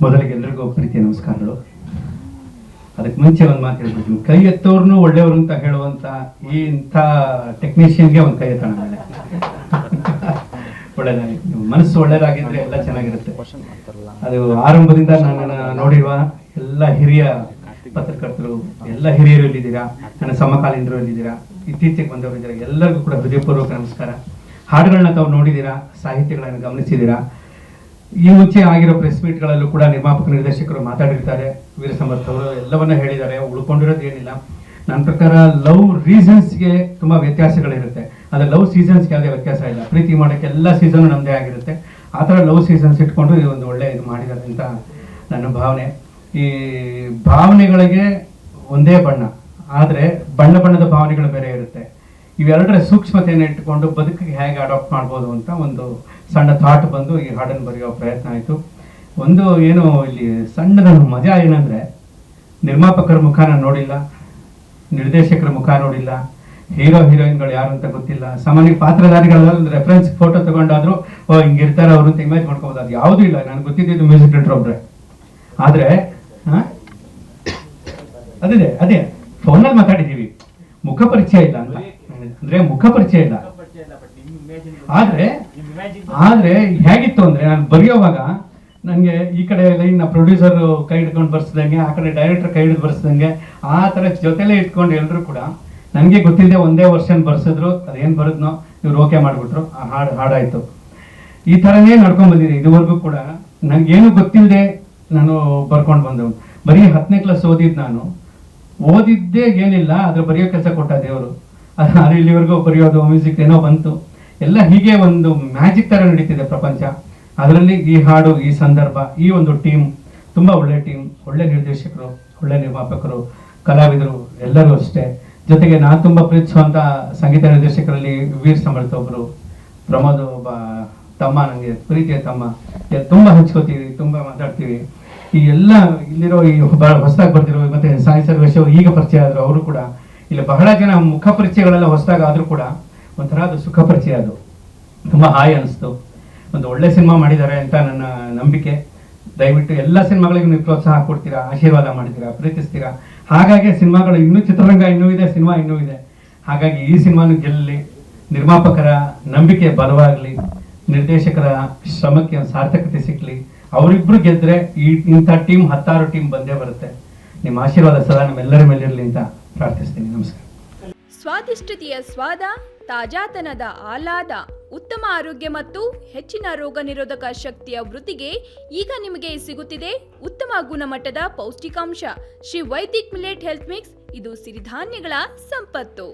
ಮೊದಲಿಗೆ ಎಲ್ರಿಗೂ ಪ್ರೀತಿಯ ನಮಸ್ಕಾರಗಳು. ಅದಕ್ಕೆ ಮುಂಚೆ ಒಂದು ಮಾತು ಹೇಳ್ಬಿಡ್ತೀನಿ, ಕೈ ಎತ್ತೋರ್ನು ಒಳ್ಳೆಯವರು ಅಂತ ಹೇಳುವಂತ ಈ ಇಂಥ ಟೆಕ್ನಿಷಿಯನ್ಗೆ ಒಂದು ಕೈ ಎತ್ತೋಣ. ಒಳ್ಳೆದಾಗಿ ಮನಸ್ಸು ಒಳ್ಳೆಯದಾಗಿದ್ರೆ ಎಲ್ಲ ಚೆನ್ನಾಗಿರುತ್ತೆ. ಅದು ಆರಂಭದಿಂದ ನನ್ನನ್ನು ನೋಡಿರುವ ಎಲ್ಲ ಹಿರಿಯ ಪತ್ರಕರ್ತರು, ಎಲ್ಲ ಹಿರಿಯರು ಇಲ್ಲಿದ್ದೀರಾ, ನನ್ನ ಸಮಕಾಲೀನರು ಇಲ್ಲಿದ್ದೀರಾ, ಇತ್ತೀಚೆಗೆ ಬಂದವರು ಇದ್ದೀರಾ, ಎಲ್ಲರಿಗೂ ಕೂಡ ಹೃದಯಪೂರ್ವಕ ನಮಸ್ಕಾರ. ಹಾಡುಗಳನ್ನ ತಾವು ನೋಡಿದ್ದೀರಾ, ಸಾಹಿತ್ಯಗಳನ್ನು ಗಮನಿಸಿದ್ದೀರಾ. ಈ ಮುಂಚೆ ಆಗಿರೋ ಪ್ರೆಸ್ ಮೀಟ್ಗಳಲ್ಲೂ ಕೂಡ ನಿರ್ಮಾಪಕ ನಿರ್ದೇಶಕರು ಮಾತಾಡಿರ್ತಾರೆ, ವೀರ ಸಮರ್ಥ ಅವರು ಎಲ್ಲವನ್ನ ಹೇಳಿದ್ದಾರೆ. ಉಳ್ಕೊಂಡಿರೋದು ಏನಿಲ್ಲ. ನನ್ನ ಪ್ರಕಾರ ಲವ್ ರೀಸನ್ಸ್ಗೆ ತುಂಬ ವ್ಯತ್ಯಾಸಗಳಿರುತ್ತೆ, ಆದರೆ ಲವ್ ಸೀಸನ್ಸ್ಗೆ ಯಾವುದೇ ವ್ಯತ್ಯಾಸ ಇಲ್ಲ. ಪ್ರೀತಿ ಮಾಡೋಕ್ಕೆ ಎಲ್ಲ ಸೀಸನ್ ನಮ್ಮದೇ ಆಗಿರುತ್ತೆ. ಆ ಥರ ಲವ್ ಸೀಸನ್ಸ್ ಇಟ್ಕೊಂಡು ಒಂದು ಒಳ್ಳೆ ಇದು ಮಾಡಿದ್ದಾರೆ ಅಂತ ನನ್ನ ಭಾವನೆ. ಈ ಭಾವನೆಗಳಿಗೆ ಒಂದೇ ಬಣ್ಣ, ಆದರೆ ಬಣ್ಣದ ಭಾವನೆಗಳು ಬೇರೆ ಇರುತ್ತೆ. ಇವೆರಡರ ಸೂಕ್ಷ್ಮತೆಯನ್ನು ಇಟ್ಟುಕೊಂಡು ಬದುಕಿಗೆ ಹೇಗೆ ಅಡಾಪ್ಟ್ ಮಾಡ್ಬೋದು ಅಂತ ಒಂದು ಸಣ್ಣ ಥಾಟ್ ಬಂದು ಈ ಹಾಡನ್ನು ಬರೆಯೋ ಪ್ರಯತ್ನ ಆಯಿತು. ಒಂದು ಏನು ಇಲ್ಲಿ ಸಣ್ಣದ ಮಜಾ ಏನಂದರೆ, ನಿರ್ಮಾಪಕರ ಮುಖ ನಾನು ನೋಡಿಲ್ಲ, ನಿರ್ದೇಶಕರ ಮುಖ ನೋಡಿಲ್ಲ, ಹೀರೋ ಹೀರೋಯಿನ್ಗಳು ಯಾರು ಅಂತ ಗೊತ್ತಿಲ್ಲ. ಸಾಮಾನ್ಯ ಪಾತ್ರಧಾರಿಗಳ ರೆಫರೆನ್ಸ್ ಫೋಟೋ ತಗೊಂಡಾದ್ರು ಹಿಂಗಿರ್ತಾರೆ ಅವರು ಅಂತ ಇಮೇಜ್ ಮಾಡ್ಕೋಬೋದು. ಅದು ಯಾವುದೂ ಇಲ್ಲ. ನನಗೆ ಗೊತ್ತಿದ್ದು ಮ್ಯೂಸಿಕ್ ಡೈರೆಕ್ಟರ್ ಒಬ್ರೆ. ಆದರೆ ಅದೇ ಫೋನಲ್ಲಿ ಮಾತಾಡಿದ್ದೀವಿ, ಮುಖ ಪರಿಚಯ ಇಲ್ಲ ಅಂತ. ಅಂದ್ರೆ ಮುಖ ಪರಿಚಯ ಇಲ್ಲ. ಆದ್ರೆ ಹೇಗಿತ್ತು ಅಂದ್ರೆ, ನಾನು ಬರೆಯೋವಾಗ ನನಗೆ ಈ ಕಡೆ ಲೈನ್ ಪ್ರೊಡ್ಯೂಸರ್ ಕೈ ಹಿಡ್ಕೊಂಡು ಬರ್ಸ್ದಂಗೆ, ಆ ಕಡೆ ಡೈರೆಕ್ಟರ್ ಕೈ ಹಿಡಿದು ಬರ್ಸ್ದಂಗೆ, ಆ ಥರ ಜೊತೆಲೇ ಇಟ್ಕೊಂಡು ಎಲ್ಲರೂ ಕೂಡ ನನಗೆ ಗೊತ್ತಿಲ್ಲದೆ ಒಂದೇ ವರ್ಷನ್ ಬರ್ಸಿದ್ರು. ಅದೇನು ಬರೋದ್ನೋ ಇವ್ರು ಓಕೆ ಮಾಡಿಬಿಟ್ರು, ಆ ಹಾಡಾಯ್ತು. ಈ ಥರನೇ ನಡ್ಕೊಂಡು ಬಂದಿದೆ ಇದುವರೆಗೂ ಕೂಡ. ನನಗೇನು ಗೊತ್ತಿಲ್ಲದೆ ನಾನು ಬರ್ಕೊಂಡು ಬಂದವನು. ಬರೀ 10ನೇ ಕ್ಲಾಸ್ ನಾನು ಓದಿದ್ದೇ ಏನಿಲ್ಲ, ಅದ್ರ ಬರೆಯೋ ಕೆಲಸ ಕೊಟ್ಟ ದೇವರು. ಅದು ಇಲ್ಲಿವರೆಗೂ ಬರೆಯೋದು, ಮ್ಯೂಸಿಕ್ ಏನೋ ಬಂತು, ಎಲ್ಲ ಹೀಗೆ ಒಂದು ಮ್ಯಾಜಿಕ್ ಥರ ನಡೀತಿದೆ ಪ್ರಪಂಚ. ಅದರಲ್ಲಿ ಈ ಹಾಡು, ಈ ಸಂದರ್ಭ, ಈ ಒಂದು ಟೀಮ್ ತುಂಬ ಒಳ್ಳೆ ಟೀಮ್, ಒಳ್ಳೆ ನಿರ್ದೇಶಕರು, ಒಳ್ಳೆ ನಿರ್ಮಾಪಕರು, ಕಲಾವಿದರು ಎಲ್ಲರೂ ಅಷ್ಟೇ. ಜೊತೆಗೆ ನಾನು ತುಂಬ ಪ್ರೀತಿಸುವಂಥ ಸಂಗೀತ ನಿರ್ದೇಶಕರಲ್ಲಿ ವೀರ್ ಸಮರ್ಥ ಒಬ್ಬರು, ಪ್ರಮೋದ್ ಒಬ್ಬ ತಮ್ಮ, ನನಗೆ ಪ್ರೀತಿಯ ತಮ್ಮ. ತುಂಬ ಹಂಚ್ಕೋತೀವಿ, ತುಂಬ ಮಾತಾಡ್ತೀವಿ. ಈ ಎಲ್ಲ ಇಲ್ಲಿರೋ ಈ ಹೊಸದಾಗಿ ಬರ್ತಿರೋ ಮತ್ತೆ ಸಾಯಿ ಸರ್ವೇಶ್ ಅವರು ಈಗ ಪರಿಚಯ ಆದರು. ಅವರು ಕೂಡ ಇಲ್ಲಿ ಬಹಳ ಜನ ಮುಖ ಪರಿಚಯಗಳೆಲ್ಲ ಹೊಸದಾಗಿ ಆದರೂ ಕೂಡ ಒಂಥರ ಅದು ಸುಖ ಪರಿಚಯ. ಅದು ತುಂಬ ಹಾಯ್ ಅನಿಸ್ತು. ಒಂದು ಒಳ್ಳೆ ಸಿನಿಮಾ ಮಾಡಿದ್ದಾರೆ ಅಂತ ನನ್ನ ನಂಬಿಕೆ. ದಯವಿಟ್ಟು ಎಲ್ಲ ಸಿನಿಮಾಗಳಿಗೂ ನೀವು ಪ್ರೋತ್ಸಾಹ ಕೊಡ್ತೀರಾ, ಆಶೀರ್ವಾದ ಮಾಡ್ತೀರಾ, ಪ್ರೀತಿಸ್ತೀರಾ. ಹಾಗಾಗಿ ಸಿನಿಮಾಗಳು ಇನ್ನೂ, ಚಿತ್ರರಂಗ ಇನ್ನೂ ಇದೆ, ಸಿನಿಮಾ ಇನ್ನೂ ಇದೆ. ಹಾಗಾಗಿ ಈ ಸಿನಿಮಾನು ಗೆಲ್ಲಲಿ, ನಿರ್ಮಾಪಕರ ನಂಬಿಕೆ ಬಲವಾಗಲಿ, ನಿರ್ದೇಶಕರ ಶ್ರಮಕ್ಕೆ ಒಂದು ಸಾರ್ಥಕತೆ ಸಿಕ್ಕಲಿ. ಅವರಿಬ್ರು ಗೆದ್ರೆ ಇಂಥ ಟೀಮ್ 10 ಟೀಮ್ ಬಂದೇ ಬರುತ್ತೆ. ನಿಮ್ಮ ಆಶೀರ್ವಾದ ಸದಾ ನಮ್ಮೆಲ್ಲರ ಮೇಲಿರಲಿ ಅಂತ ಪ್ರಾರ್ಥಿಸ್ತೀನಿ. ನಮಸ್ಕಾರ. ಸ್ವಾದಿಷ್ಟತೆಯ ಸ್ವಾದ, ತಾಜಾತನದ ಆಹ್ಲಾದ, ಉತ್ತಮ ಆರೋಗ್ಯ ಮತ್ತು ಹೆಚ್ಚಿನ ರೋಗ ನಿರೋಧಕ ಶಕ್ತಿಯ ವೃದ್ಧಿಗೆ ಈಗ ನಿಮಗೆ ಸಿಗುತ್ತಿದೆ ಉತ್ತಮ ಗುಣಮಟ್ಟದ ಪೌಷ್ಟಿಕಾಂಶ Shri Vaidik millet health mix. ಇದು ಸಿರಿಧಾನ್ಯಗಳ ಸಂಪತ್ತು.